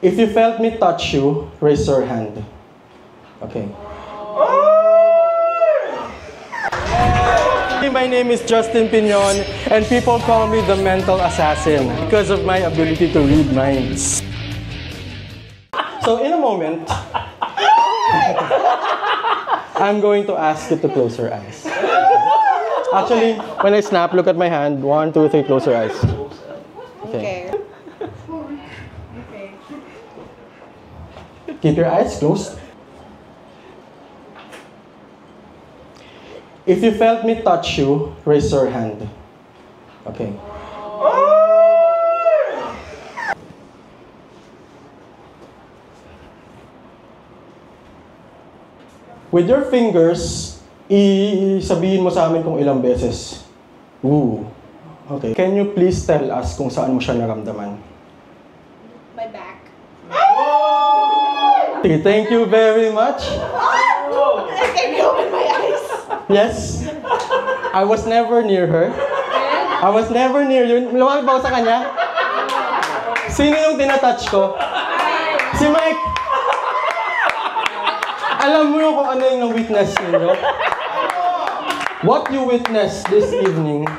If you felt me touch you, raise your hand. Okay. My name is Justin Piñon, and people call me the mental assassin because of my ability to read minds. So in a moment, I'm going to ask you to close your eyes. Actually, when I snap, look at my hand. 1, 2, 3, close your eyes. Okay. Keep your eyes closed. If you felt me touch you, raise your hand. Okay. With your fingers, sabihin mo sa amin kung ilang beses. Ooh. Okay. Can you please tell us kung saan mo siya naramdaman? My back. Okay, thank you very much. Can you open my eyes? Yes. I was never near her. I was never near you. Lumapit ba ako sa kanya? Sino yung tinatouch ko? Si Mike. Alam mo kung ano yung na-witness ninyo? What you witnessed this evening